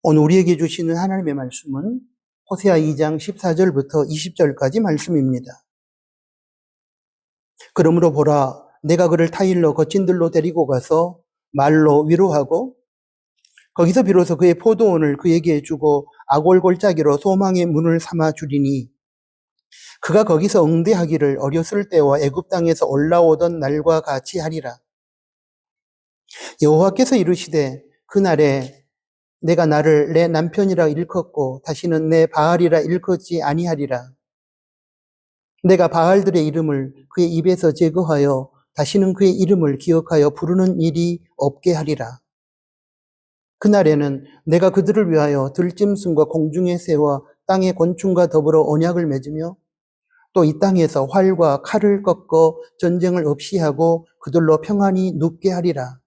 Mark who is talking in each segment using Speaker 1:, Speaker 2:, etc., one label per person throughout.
Speaker 1: 오늘 우리에게 주시는 하나님의 말씀은 호세아 2장 14절부터 20절까지 말씀입니다. 그러므로 보라, 내가 그를 타일러 거친 들로 데리고 가서 말로 위로하고 거기서 비로소 그의 포도원을 그에게 주고 아골골짜기로 소망의 문을 삼아 주리니 그가 거기서 응대하기를 어렸을 때와 애굽 땅에서 올라오던 날과 같이 하리라. 여호와께서 이르시되 그날에 내가 나를 내 남편이라 일컫고 다시는 내 바알이라 일컫지 아니하리라. 내가 바알들의 이름을 그의 입에서 제거하여 다시는 그의 이름을 기억하여 부르는 일이 없게 하리라. 그날에는 내가 그들을 위하여 들짐승과 공중의 새와 땅의 곤충과 더불어 언약을 맺으며 또 이 땅에서 활과 칼을 꺾어 전쟁을 없이 하고 그들로 평안히 눕게 하리라.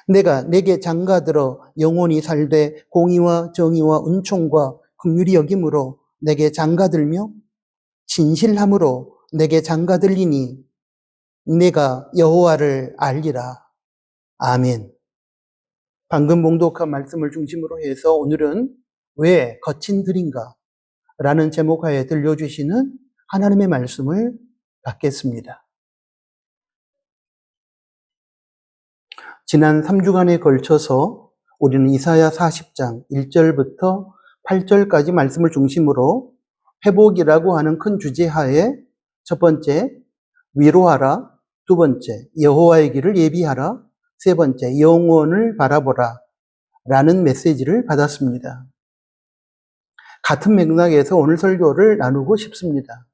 Speaker 1: 내가 내게 장가들어 영원히 살되 공의와 정의와 은총과 긍휼히 여김으로 내게 장가들며 진실함으로 내게 장가들리니 내가 여호와를 알리라. 아멘. 방금 봉독한 말씀을 중심으로 해서 오늘은 왜 거친 들인가? 라는 제목하에 들려주시는 하나님의 말씀을 받겠습니다. 지난 3주간에 걸쳐서 우리는 이사야 40장 1절부터 8절까지 말씀을 중심으로 회복이라고 하는 큰 주제하에 첫 번째, 위로하라. 두 번째, 여호와의 길을 예비하라. 세 번째, 영원을 바라보라. 라는 메시지를 받았습니다. 같은 맥락에서 오늘 설교를 나누고 싶습니다.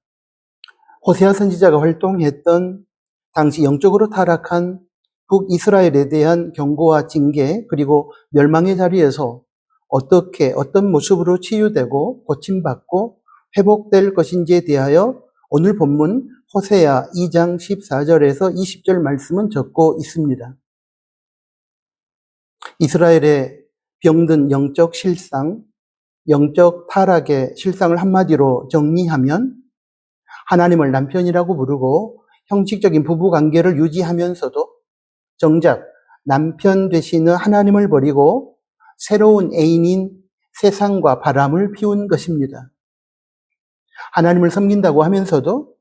Speaker 1: 호세아 선지자가 활동했던 당시 영적으로 타락한 북이스라엘에 대한 경고와 징계 그리고 멸망의 자리에서 어떻게 어떤 모습으로 치유되고 고침받고 회복될 것인지에 대하여 오늘 본문 호세아 2장 14절에서 20절 말씀은 적고 있습니다. 이스라엘의 병든 영적 실상, 영적 타락의 실상을 한마디로 정리하면 하나님을 남편이라고 부르고 형식적인 부부 관계를 유지하면서도 정작 남편 되시는 하나님을 버리고 새로운 애인인 세상과 바람을 피운 것입니다. 하나님을 섬긴다고 하면서도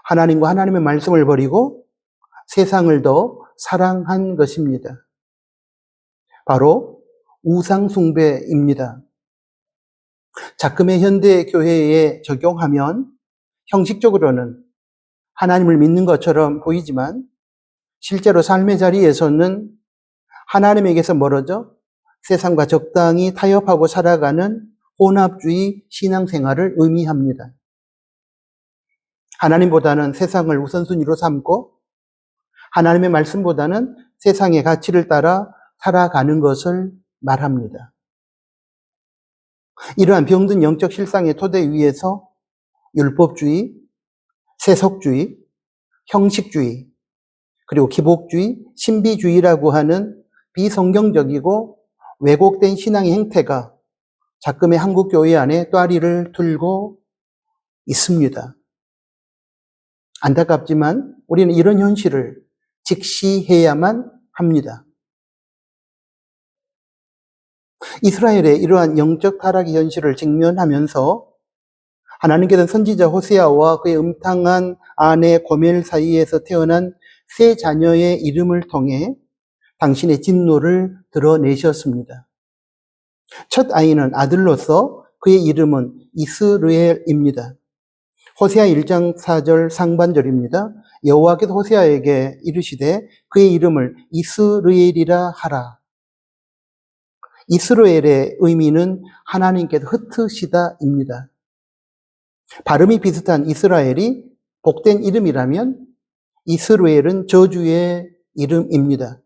Speaker 1: 하나님과 하나님의 말씀을 버리고 세상을 더 사랑한 것입니다. 바로 우상숭배입니다. 자금의 현대 교회에 적용하면 형식적으로는 하나님을 믿는 것처럼 보이지만 실제로 삶의 자리에서는 하나님에게서 멀어져 세상과 적당히 타협하고 살아가는 혼합주의 신앙생활을 의미합니다. 하나님보다는 세상을 우선순위로 삼고 하나님의 말씀보다는 세상의 가치를 따라 살아가는 것을 말합니다. 이러한 병든 영적 실상의 토대 위에서 율법주의, 세속주의, 형식주의, 그리고 기복주의, 신비주의라고 하는 비성경적이고 왜곡된 신앙의 행태가 자금의 한국 교회 안에 또아리를 들고 있습니다. 안타깝지만 우리는 이런 현실을 직시해야만 합니다. 이스라엘의 이러한 영적 타락의 현실을 직면하면서 하나님께서는 선지자 호세아와 그의 음탕한 아내 고멜 사이에서 태어난 세 자녀의 이름을 통해 당신의 진노를 드러내셨습니다. 첫 아이는 아들로서 그의 이름은 이스르엘입니다. 호세아 1장 4절 상반절입니다. 여호와께서 호세아에게 이르시되 그의 이름을 이스르엘이라 하라. 이스라엘의 의미는 하나님께서 흩으시다입니다. 발음이 비슷한 이스라엘이 복된 이름이라면 이스라엘은 저주의 이름입니다.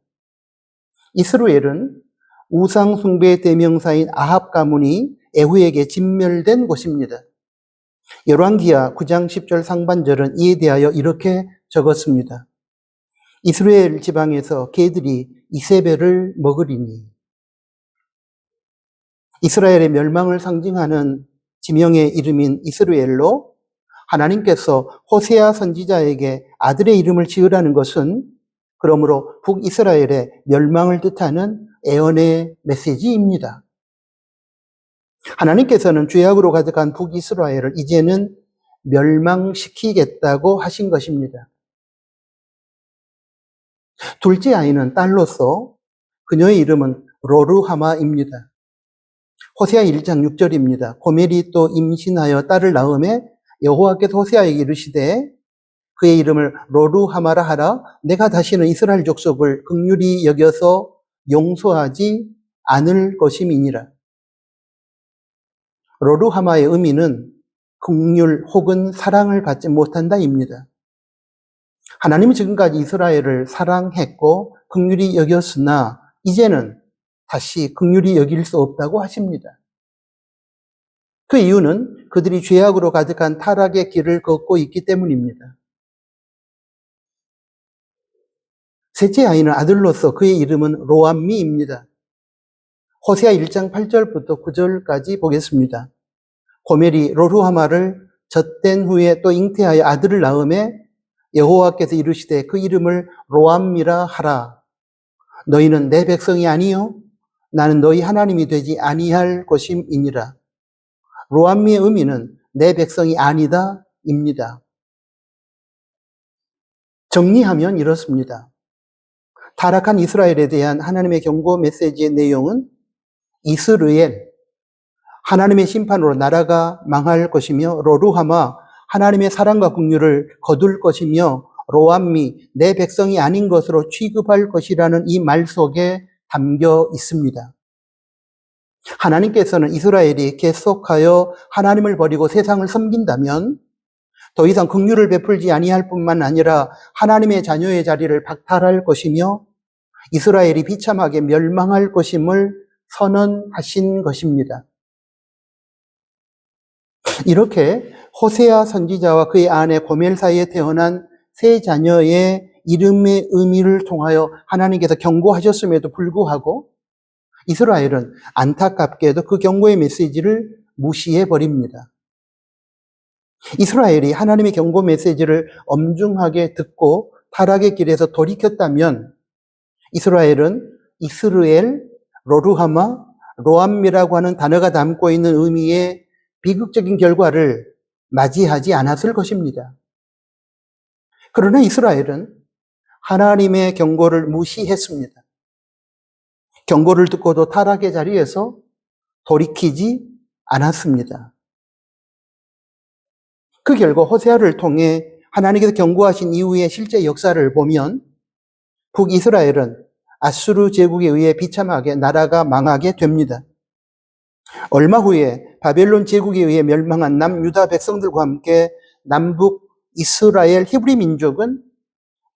Speaker 1: 이스라엘은 우상 숭배의 대명사인 아합 가문이 에후에게 진멸된 곳입니다. 열왕기하 9장 10절 상반절은 이에 대하여 이렇게 적었습니다. 이스라엘 지방에서 개들이 이세벨을 먹으리니. 이스라엘의 멸망을 상징하는 지명의 이름인 이스라엘로 하나님께서 호세아 선지자에게 아들의 이름을 지으라는 것은 그러므로 북이스라엘의 멸망을 뜻하는 애언의 메시지입니다. 하나님께서는 죄악으로 가득한 북이스라엘을 이제는 멸망시키겠다고 하신 것입니다. 둘째 아이는 딸로서 그녀의 이름은 로르하마입니다. 호세아 1장 6절입니다. 고멜이 또 임신하여 딸을 낳음에 여호와께서 호세아에게 이르시되 그의 이름을 로르하마라 하라. 내가 다시는 이스라엘 족속을 긍휼히 여겨서 용서하지 않을 것임이니라. 로르하마의 의미는 긍휼 혹은 사랑을 받지 못한다입니다. 하나님은 지금까지 이스라엘을 사랑했고 긍휼히 여겼으나 이제는 다시 긍휼히 여길 수 없다고 하십니다. 그 이유는 그들이 죄악으로 가득한 타락의 길을 걷고 있기 때문입니다. 셋째 아이는 아들로서 그의 이름은 로암미입니다. 호세아 1장 8절부터 9절까지 보겠습니다. 고멜이 로르하마를 젖된 후에 또 잉태하여 아들을 낳음에 여호와께서 이르시되 그 이름을 로암미라 하라. 너희는 내 백성이 아니요 나는 너희 하나님이 되지 아니할 것임이니라. 로암미의 의미는 내 백성이 아니다입니다. 정리하면 이렇습니다. 타락한 이스라엘에 대한 하나님의 경고 메시지의 내용은 이스르엘, 하나님의 심판으로 나라가 망할 것이며 로르하마, 하나님의 사랑과 긍휼을 거둘 것이며 로암미, 내 백성이 아닌 것으로 취급할 것이라는 이 말 속에 담겨 있습니다. 하나님께서는 이스라엘이 계속하여 하나님을 버리고 세상을 섬긴다면 더 이상 긍휼을 베풀지 아니할 뿐만 아니라 하나님의 자녀의 자리를 박탈할 것이며 이스라엘이 비참하게 멸망할 것임을 선언하신 것입니다. 이렇게 호세아 선지자와 그의 아내 고멜 사이에 태어난 세 자녀의 이름의 의미를 통하여 하나님께서 경고하셨음에도 불구하고 이스라엘은 안타깝게도 그 경고의 메시지를 무시해 버립니다. 이스라엘이 하나님의 경고 메시지를 엄중하게 듣고 타락의 길에서 돌이켰다면 이스라엘은 이스르엘, 로르하마, 로암미라고 하는 단어가 담고 있는 의미의 비극적인 결과를 맞이하지 않았을 것입니다. 그러나 이스라엘은 하나님의 경고를 무시했습니다. 경고를 듣고도 타락의 자리에서 돌이키지 않았습니다. 그 결과 호세아를 통해 하나님께서 경고하신 이후의 실제 역사를 보면 북이스라엘은 아수르 제국에 의해 비참하게 나라가 망하게 됩니다. 얼마 후에 바벨론 제국에 의해 멸망한 남유다 백성들과 함께 남북 이스라엘 히브리 민족은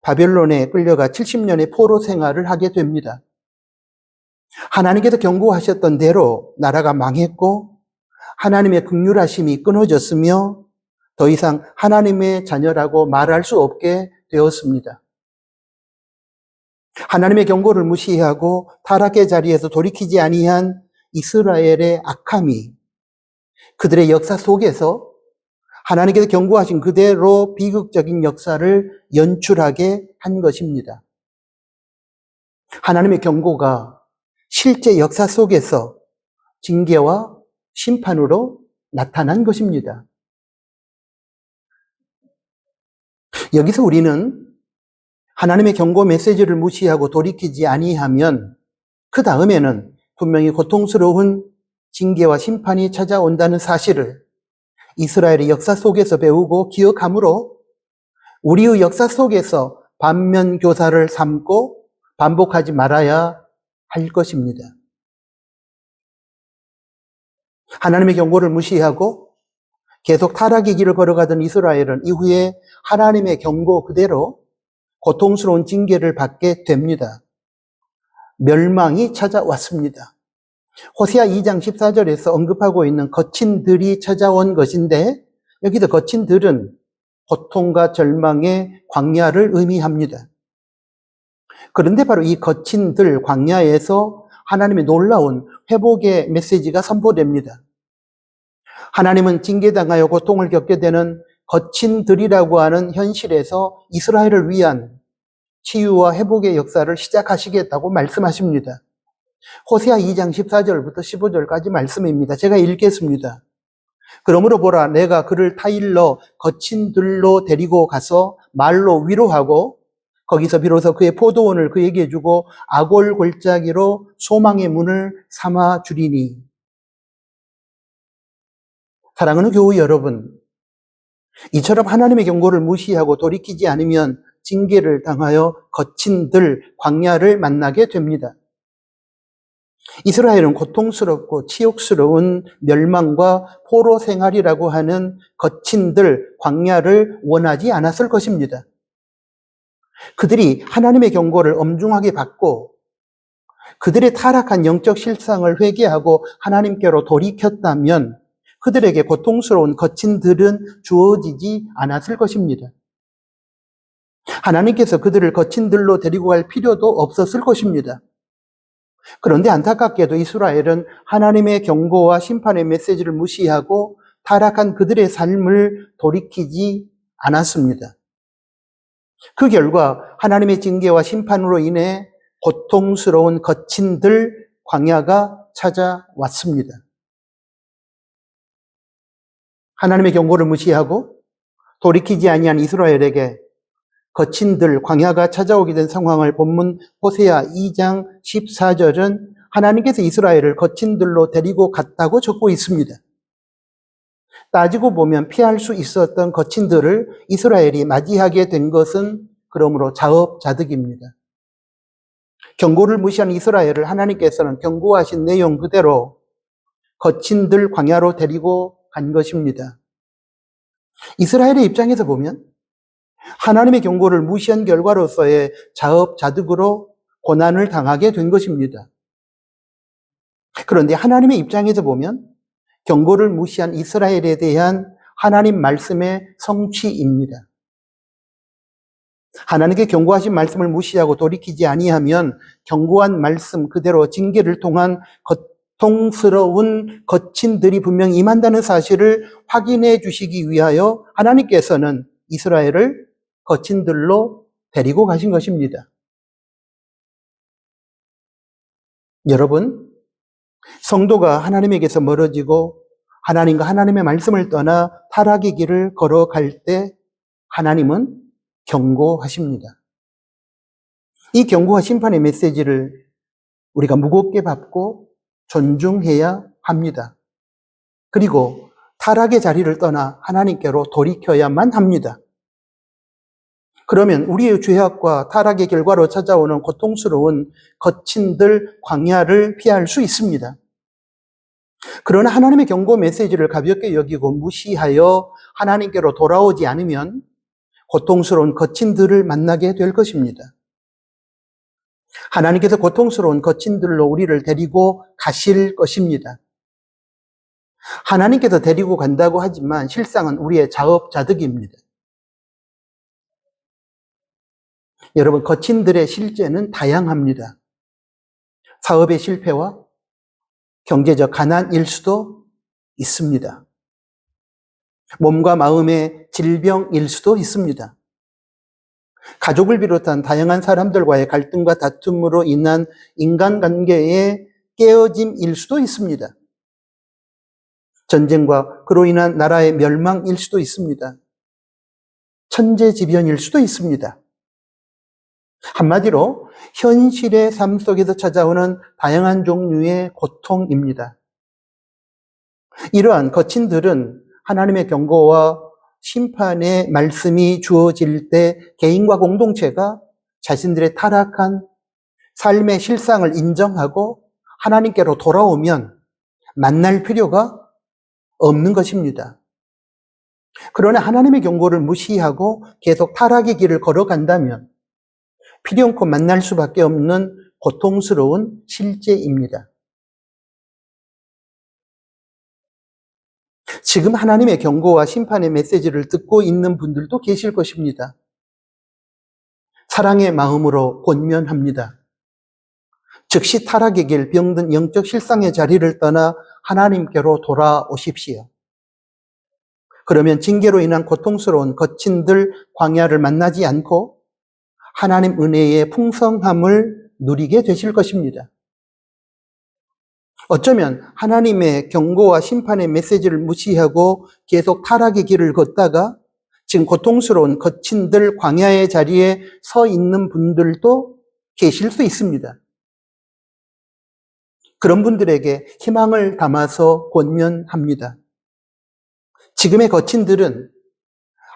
Speaker 1: 바벨론에 끌려가 70년의 포로 생활을 하게 됩니다. 하나님께서 경고하셨던 대로 나라가 망했고 하나님의 긍휼하심이 끊어졌으며 더 이상 하나님의 자녀라고 말할 수 없게 되었습니다. 하나님의 경고를 무시하고 타락의 자리에서 돌이키지 아니한 이스라엘의 악함이 그들의 역사 속에서 하나님께서 경고하신 그대로 비극적인 역사를 연출하게 한 것입니다. 하나님의 경고가 실제 역사 속에서 징계와 심판으로 나타난 것입니다. 여기서 우리는 하나님의 경고 메시지를 무시하고 돌이키지 아니하면 그 다음에는 분명히 고통스러운 징계와 심판이 찾아온다는 사실을 이스라엘의 역사 속에서 배우고 기억함으로 우리의 역사 속에서 반면교사를 삼고 반복하지 말아야 할 것입니다. 하나님의 경고를 무시하고 계속 타락의 길을 걸어가던 이스라엘은 이후에 하나님의 경고 그대로 고통스러운 징계를 받게 됩니다. 멸망이 찾아왔습니다. 호세아 2장 14절에서 언급하고 있는 거친 들이 찾아온 것인데 여기서 거친 들은 고통과 절망의 광야를 의미합니다. 그런데 바로 이 거친 들 광야에서 하나님의 놀라운 회복의 메시지가 선포됩니다. 하나님은 징계당하여 고통을 겪게 되는 거친 들이라고 하는 현실에서 이스라엘을 위한 치유와 회복의 역사를 시작하시겠다고 말씀하십니다. 호세아 2장 14절부터 15절까지 말씀입니다. 제가 읽겠습니다. 그러므로 보라, 내가 그를 타일러 거친 들로 데리고 가서 말로 위로하고 거기서 비로소 그의 포도원을 그에게 주고 아골 골짜기로 소망의 문을 삼아 주리니. 사랑하는 교우 여러분, 이처럼 하나님의 경고를 무시하고 돌이키지 않으면 징계를 당하여 거친 들, 광야를 만나게 됩니다. 이스라엘은 고통스럽고 치욕스러운 멸망과 포로 생활이라고 하는 거친 들, 광야를 원하지 않았을 것입니다. 그들이 하나님의 경고를 엄중하게 받고 그들의 타락한 영적 실상을 회개하고 하나님께로 돌이켰다면 그들에게 고통스러운 거친 들은 주어지지 않았을 것입니다. 하나님께서 그들을 거친 들로 데리고 갈 필요도 없었을 것입니다. 그런데 안타깝게도 이스라엘은 하나님의 경고와 심판의 메시지를 무시하고 타락한 그들의 삶을 돌이키지 않았습니다. 그 결과 하나님의 징계와 심판으로 인해 고통스러운 거친 들 광야가 찾아왔습니다. 하나님의 경고를 무시하고 돌이키지 아니한 이스라엘에게 거친 들 광야가 찾아오게 된 상황을 본문 호세아 2장 14절은 하나님께서 이스라엘을 거친 들로 데리고 갔다고 적고 있습니다. 따지고 보면 피할 수 있었던 거친 들을 이스라엘이 맞이하게 된 것은 그러므로 자업자득입니다. 경고를 무시한 이스라엘을 하나님께서는 경고하신 내용 그대로 거친 들 광야로 데리고 간 것입니다. 이스라엘의 입장에서 보면 하나님의 경고를 무시한 결과로서의 자업자득으로 고난을 당하게 된 것입니다. 그런데 하나님의 입장에서 보면 경고를 무시한 이스라엘에 대한 하나님 말씀의 성취입니다. 하나님께 경고하신 말씀을 무시하고 돌이키지 아니하면 경고한 말씀 그대로 징계를 통한 고통스러운 거친 들이 분명히 임한다는 사실을 확인해 주시기 위하여 하나님께서는 이스라엘을 거친 들로 데리고 가신 것입니다. 여러분, 성도가 하나님에게서 멀어지고 하나님과 하나님의 말씀을 떠나 타락의 길을 걸어갈 때 하나님은 경고하십니다. 이 경고와 심판의 메시지를 우리가 무겁게 받고 존중해야 합니다. 그리고 타락의 자리를 떠나 하나님께로 돌이켜야만 합니다. 그러면 우리의 죄악과 타락의 결과로 찾아오는 고통스러운 거친 들 광야를 피할 수 있습니다. 그러나 하나님의 경고 메시지를 가볍게 여기고 무시하여 하나님께로 돌아오지 않으면 고통스러운 거친 들을 만나게 될 것입니다. 하나님께서 고통스러운 거친 들로 우리를 데리고 가실 것입니다. 하나님께서 데리고 간다고 하지만 실상은 우리의 자업자득입니다. 여러분, 거친 들의 실제는 다양합니다. 사업의 실패와 경제적 가난일 수도 있습니다. 몸과 마음의 질병일 수도 있습니다. 가족을 비롯한 다양한 사람들과의 갈등과 다툼으로 인한 인간관계의 깨어짐일 수도 있습니다. 전쟁과 그로 인한 나라의 멸망일 수도 있습니다. 천재지변일 수도 있습니다. 한마디로 현실의 삶 속에서 찾아오는 다양한 종류의 고통입니다. 이러한 거친 들은 하나님의 경고와 심판의 말씀이 주어질 때 개인과 공동체가 자신들의 타락한 삶의 실상을 인정하고 하나님께로 돌아오면 만날 필요가 없는 것입니다. 그러나 하나님의 경고를 무시하고 계속 타락의 길을 걸어간다면 필요없고 만날 수밖에 없는 고통스러운 실제입니다. 지금 하나님의 경고와 심판의 메시지를 듣고 있는 분들도 계실 것입니다. 사랑의 마음으로 권면합니다. 즉시 타락의 길, 병든 영적 실상의 자리를 떠나 하나님께로 돌아오십시오. 그러면 징계로 인한 고통스러운 거친 들 광야를 만나지 않고 하나님 은혜의 풍성함을 누리게 되실 것입니다. 어쩌면 하나님의 경고와 심판의 메시지를 무시하고 계속 타락의 길을 걷다가 지금 고통스러운 거친들 광야의 자리에 서 있는 분들도 계실 수 있습니다. 그런 분들에게 희망을 담아서 권면합니다. 지금의 거친들은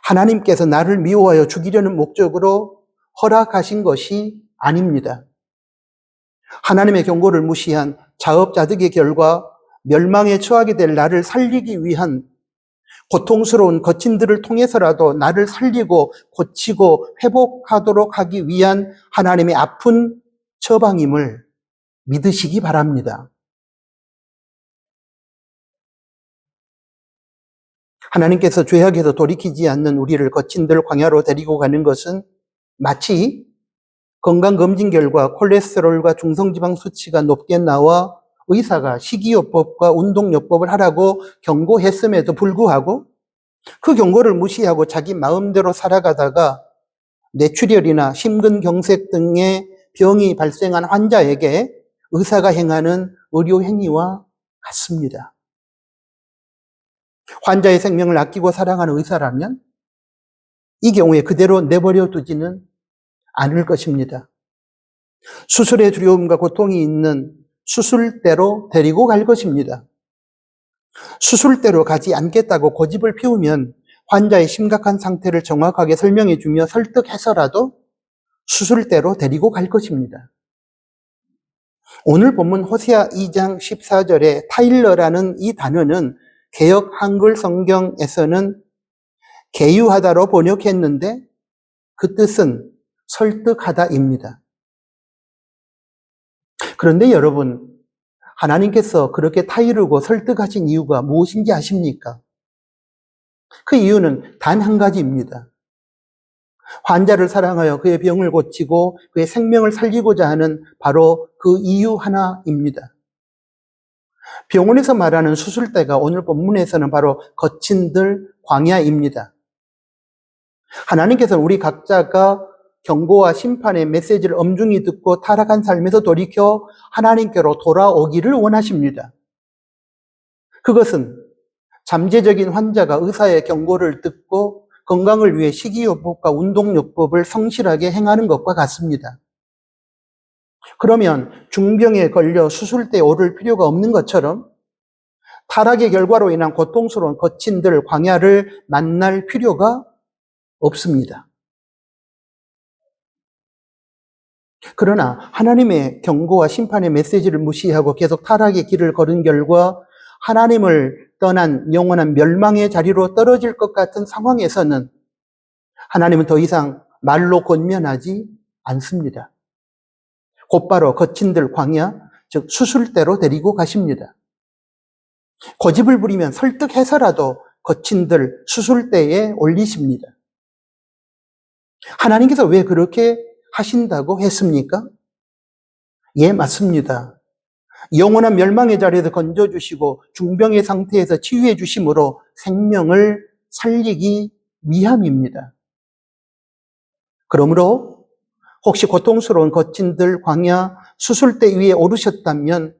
Speaker 1: 하나님께서 나를 미워하여 죽이려는 목적으로 허락하신 것이 아닙니다. 하나님의 경고를 무시한 자업자득의 결과 멸망에 처하게 될 나를 살리기 위한 고통스러운 거친들을 통해서라도 나를 살리고 고치고 회복하도록 하기 위한 하나님의 아픈 처방임을 믿으시기 바랍니다. 하나님께서 죄악에서 돌이키지 않는 우리를 거친들 광야로 데리고 가는 것은 마치 건강검진 결과 콜레스테롤과 중성지방 수치가 높게 나와 의사가 식이요법과 운동요법을 하라고 경고했음에도 불구하고 그 경고를 무시하고 자기 마음대로 살아가다가 뇌출혈이나 심근경색 등의 병이 발생한 환자에게 의사가 행하는 의료 행위와 같습니다. 환자의 생명을 아끼고 사랑하는 의사라면 이 경우에 그대로 내버려 두지는 않을 것입니다. 수술의 두려움과 고통이 있는 수술대로 데리고 갈 것입니다. 수술대로 가지 않겠다고 고집을 피우면 환자의 심각한 상태를 정확하게 설명해 주며 설득해서라도 수술대로 데리고 갈 것입니다. 오늘 본문 호세아 2장 14절에 타일러라는 이 단어는 개역 한글 성경에서는 계유하다로 번역했는데 그 뜻은 설득하다입니다. 그런데 여러분, 하나님께서 그렇게 타이르고 설득하신 이유가 무엇인지 아십니까? 그 이유는 단 한 가지입니다. 환자를 사랑하여 그의 병을 고치고 그의 생명을 살리고자 하는 바로 그 이유 하나입니다. 병원에서 말하는 수술대가 오늘 본문에서는 바로 거친들 광야입니다. 하나님께서는 우리 각자가 경고와 심판의 메시지를 엄중히 듣고 타락한 삶에서 돌이켜 하나님께로 돌아오기를 원하십니다. 그것은 잠재적인 환자가 의사의 경고를 듣고 건강을 위해 식이요법과 운동요법을 성실하게 행하는 것과 같습니다. 그러면 중병에 걸려 수술대에 오를 필요가 없는 것처럼 타락의 결과로 인한 고통스러운 거친들 광야를 만날 필요가 없습니다. 그러나 하나님의 경고와 심판의 메시지를 무시하고 계속 타락의 길을 걸은 결과 하나님을 떠난 영원한 멸망의 자리로 떨어질 것 같은 상황에서는 하나님은 더 이상 말로 권면하지 않습니다. 곧바로 거친들 광야, 즉 수술대로 데리고 가십니다. 고집을 부리면 설득해서라도 거친들 수술대에 올리십니다. 하나님께서 왜 그렇게 하신다고 했습니까? 예, 맞습니다. 영원한 멸망의 자리에서 건져주시고 중병의 상태에서 치유해 주심으로 생명을 살리기 위함입니다. 그러므로 혹시 고통스러운 거친들 광야 수술대 위에 오르셨다면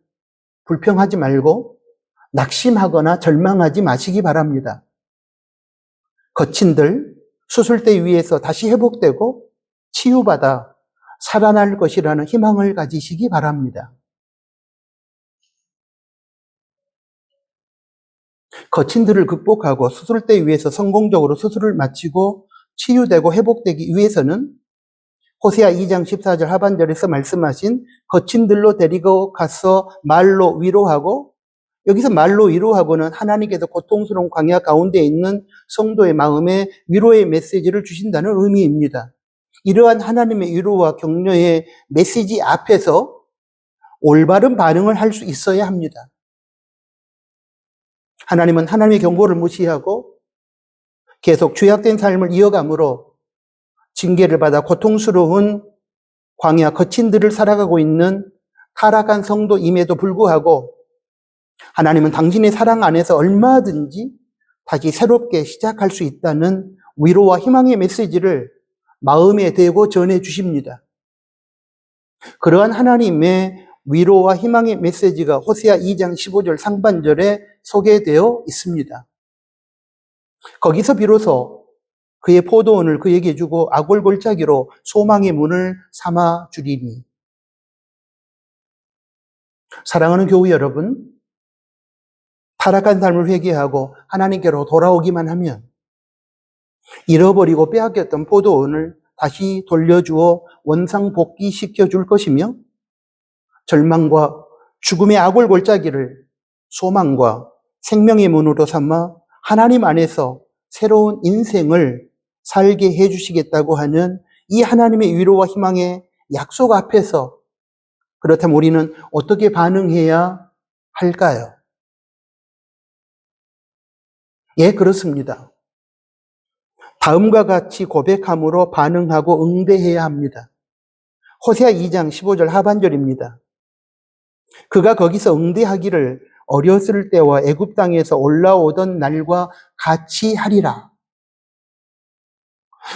Speaker 1: 불평하지 말고 낙심하거나 절망하지 마시기 바랍니다. 거친들 수술대 위에서 다시 회복되고 치유받아 살아날 것이라는 희망을 가지시기 바랍니다. 거친들을 극복하고 수술대 위에서 성공적으로 수술을 마치고 치유되고 회복되기 위해서는 호세아 2장 14절 하반절에서 말씀하신 거친들로 데리고 가서 말로 위로하고, 여기서 말로 위로하고는 하나님께서 고통스러운 광야 가운데 있는 성도의 마음에 위로의 메시지를 주신다는 의미입니다. 이러한 하나님의 위로와 격려의 메시지 앞에서 올바른 반응을 할 수 있어야 합니다. 하나님은 하나님의 경고를 무시하고 계속 죄악된 삶을 이어감으로 징계를 받아 고통스러운 광야 거친들을 살아가고 있는 타락한 성도임에도 불구하고 하나님은 당신의 사랑 안에서 얼마든지 다시 새롭게 시작할 수 있다는 위로와 희망의 메시지를 마음에 대고 전해 주십니다. 그러한 하나님의 위로와 희망의 메시지가 호세아 2장 15절 상반절에 소개되어 있습니다. 거기서 비로소 그의 포도원을 그에게 주고 아골골짜기로 소망의 문을 삼아 주리니. 사랑하는 교우 여러분, 타락한 삶을 회개하고 하나님께로 돌아오기만 하면 잃어버리고 빼앗겼던 포도원을 다시 돌려주어 원상복귀시켜 줄 것이며, 절망과 죽음의 아골골짜기를 소망과 생명의 문으로 삼아 하나님 안에서 새로운 인생을 살게 해주시겠다고 하는 이 하나님의 위로와 희망의 약속 앞에서, 그렇다면 우리는 어떻게 반응해야 할까요? 예, 그렇습니다. 다음과 같이 고백함으로 반응하고 응대해야 합니다. 호세아 2장 15절 하반절입니다. 그가 거기서 응대하기를 어렸을 때와 애굽 땅에서 올라오던 날과 같이 하리라.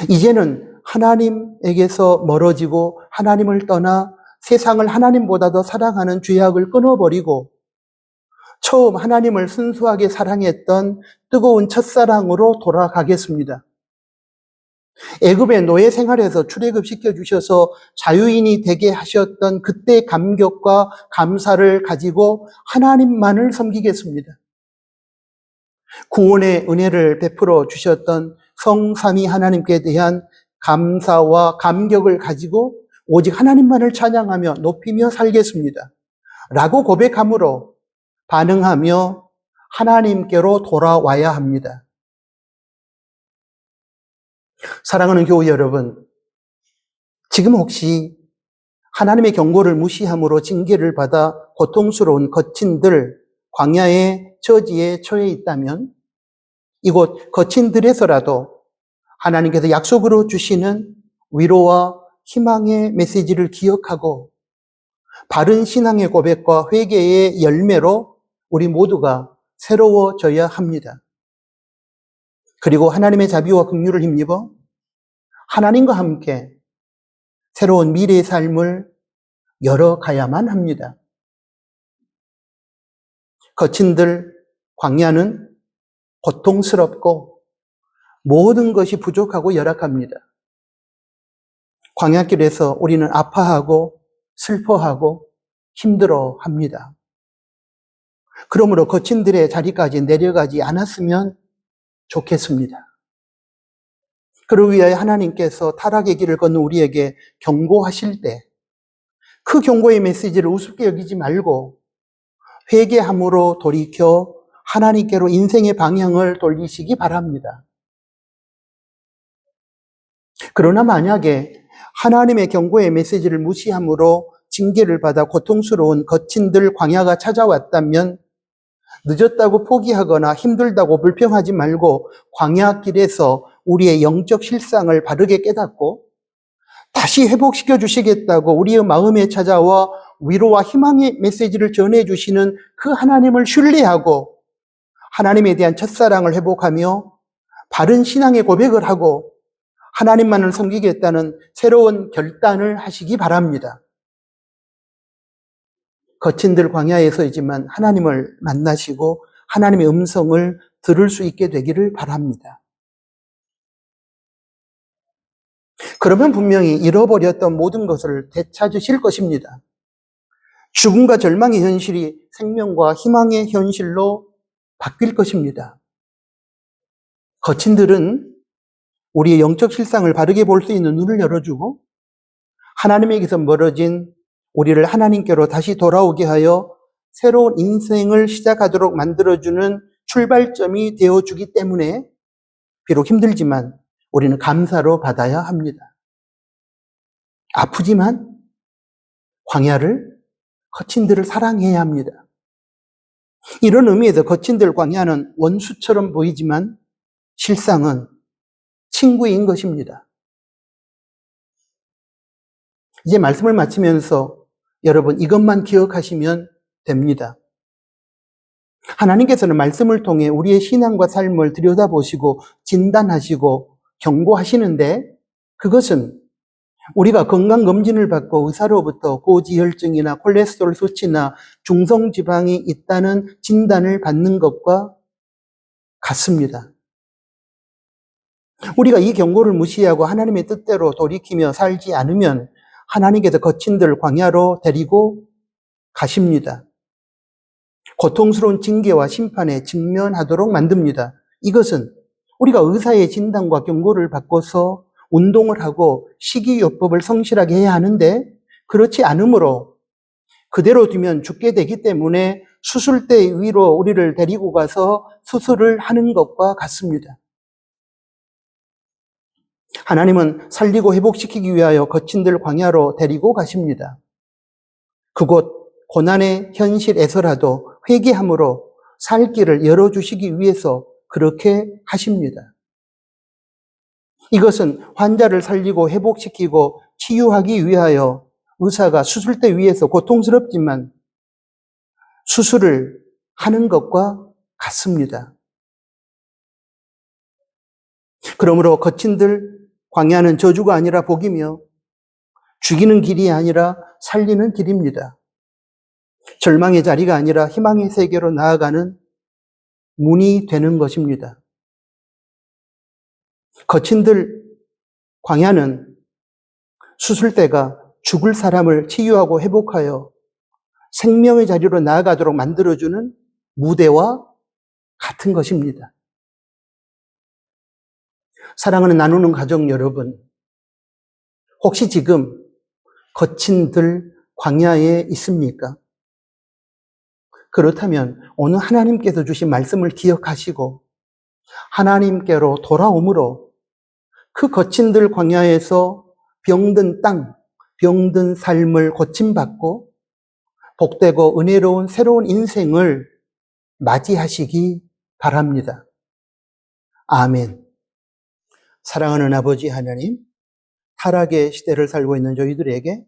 Speaker 1: 이제는 하나님에게서 멀어지고 하나님을 떠나 세상을 하나님보다 더 사랑하는 죄악을 끊어버리고 처음 하나님을 순수하게 사랑했던 뜨거운 첫사랑으로 돌아가겠습니다. 애굽의 노예 생활에서 출애굽시켜 주셔서 자유인이 되게 하셨던 그때의 감격과 감사를 가지고 하나님만을 섬기겠습니다. 구원의 은혜를 베풀어 주셨던 성삼위 하나님께 대한 감사와 감격을 가지고 오직 하나님만을 찬양하며 높이며 살겠습니다. 라고 고백함으로 반응하며 하나님께로 돌아와야 합니다. 사랑하는 교우 여러분, 지금 혹시 하나님의 경고를 무시함으로 징계를 받아 고통스러운 거친들, 광야의 처지에 처해 있다면 이곳 거친들에서라도 하나님께서 약속으로 주시는 위로와 희망의 메시지를 기억하고 바른 신앙의 고백과 회개의 열매로 우리 모두가 새로워져야 합니다. 그리고 하나님의 자비와 긍휼을 힘입어 하나님과 함께 새로운 미래의 삶을 열어가야만 합니다. 거친들 광야는 고통스럽고 모든 것이 부족하고 열악합니다. 광야길에서 우리는 아파하고 슬퍼하고 힘들어합니다. 그러므로 거친들의 자리까지 내려가지 않았으면 좋겠습니다. 그를 위하여 하나님께서 타락의 길을 걷는 우리에게 경고하실 때 그 경고의 메시지를 우습게 여기지 말고 회개함으로 돌이켜 하나님께로 인생의 방향을 돌리시기 바랍니다. 그러나 만약에 하나님의 경고의 메시지를 무시함으로 징계를 받아 고통스러운 거친들 광야가 찾아왔다면 늦었다고 포기하거나 힘들다고 불평하지 말고 광야길에서 우리의 영적 실상을 바르게 깨닫고 다시 회복시켜 주시겠다고 우리의 마음에 찾아와 위로와 희망의 메시지를 전해주시는 그 하나님을 신뢰하고 하나님에 대한 첫사랑을 회복하며 바른 신앙의 고백을 하고 하나님만을 섬기겠다는 새로운 결단을 하시기 바랍니다. 거친들 광야에서이지만 하나님을 만나시고 하나님의 음성을 들을 수 있게 되기를 바랍니다. 그러면 분명히 잃어버렸던 모든 것을 되찾으실 것입니다. 죽음과 절망의 현실이 생명과 희망의 현실로 바뀔 것입니다. 거친들은 우리의 영적 실상을 바르게 볼 수 있는 눈을 열어주고 하나님에게서 멀어진 우리를 하나님께로 다시 돌아오게 하여 새로운 인생을 시작하도록 만들어주는 출발점이 되어주기 때문에 비록 힘들지만 우리는 감사로 받아야 합니다. 아프지만 광야를, 거친들을 사랑해야 합니다. 이런 의미에서 거친들 광야는 원수처럼 보이지만 실상은 친구인 것입니다. 이제 말씀을 마치면서 여러분 이것만 기억하시면 됩니다. 하나님께서는 말씀을 통해 우리의 신앙과 삶을 들여다보시고 진단하시고 경고하시는데 그것은 우리가 건강검진을 받고 의사로부터 고지혈증이나 콜레스테롤 수치나 중성지방이 있다는 진단을 받는 것과 같습니다. 우리가 이 경고를 무시하고 하나님의 뜻대로 돌이키며 살지 않으면 하나님께서 거친들 광야로 데리고 가십니다. 고통스러운 징계와 심판에 직면하도록 만듭니다. 이것은 우리가 의사의 진단과 경고를 받고서 운동을 하고 식이요법을 성실하게 해야 하는데 그렇지 않으므로 그대로 두면 죽게 되기 때문에 수술대 위로 우리를 데리고 가서 수술을 하는 것과 같습니다. 하나님은 살리고 회복시키기 위하여 거친들 광야로 데리고 가십니다. 그곳 고난의 현실에서라도 회개함으로 살 길을 열어주시기 위해서 그렇게 하십니다. 이것은 환자를 살리고 회복시키고 치유하기 위하여 의사가 수술대 위에서 고통스럽지만 수술을 하는 것과 같습니다. 그러므로 거친들 광야는 저주가 아니라 복이며 죽이는 길이 아니라 살리는 길입니다. 절망의 자리가 아니라 희망의 세계로 나아가는 문이 되는 것입니다. 거친들 광야는 수술대가 죽을 사람을 치유하고 회복하여 생명의 자리로 나아가도록 만들어주는 무대와 같은 것입니다. 사랑하는 나누는 가족 여러분, 혹시 지금 거친들 광야에 있습니까? 그렇다면 오늘 하나님께서 주신 말씀을 기억하시고 하나님께로 돌아오므로 그 거친들 광야에서 병든 땅, 병든 삶을 고침받고 복되고 은혜로운 새로운 인생을 맞이하시기 바랍니다. 아멘. 사랑하는 아버지 하나님, 타락의 시대를 살고 있는 저희들에게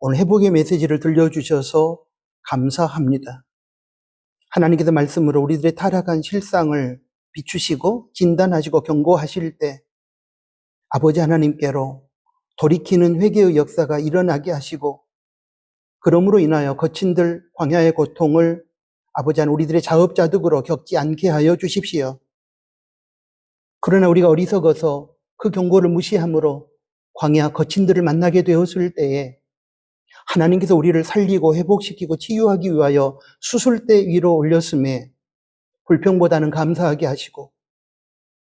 Speaker 1: 오늘 회복의 메시지를 들려주셔서 감사합니다. 하나님께서 말씀으로 우리들의 타락한 실상을 비추시고 진단하시고 경고하실 때 아버지 하나님께로 돌이키는 회개의 역사가 일어나게 하시고 그러므로 인하여 거친들 광야의 고통을 아버지 하나님 우리들의 자업자득으로 겪지 않게 하여 주십시오. 그러나 우리가 어리석어서 그 경고를 무시함으로 광야 거친들을 만나게 되었을 때에 하나님께서 우리를 살리고 회복시키고 치유하기 위하여 수술대 위로 올렸음에 불평보다는 감사하게 하시고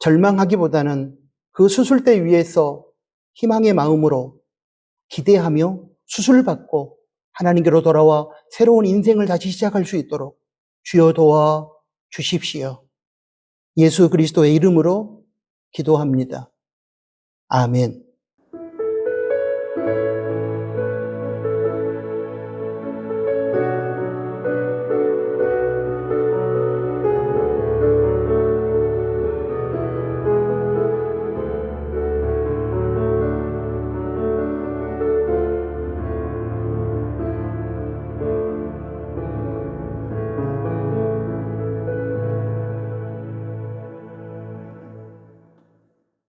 Speaker 1: 절망하기보다는 그 수술대 위에서 희망의 마음으로 기대하며 수술을 받고 하나님께로 돌아와 새로운 인생을 다시 시작할 수 있도록 주여 도와 주십시오. 예수 그리스도의 이름으로 기도합니다. 아멘.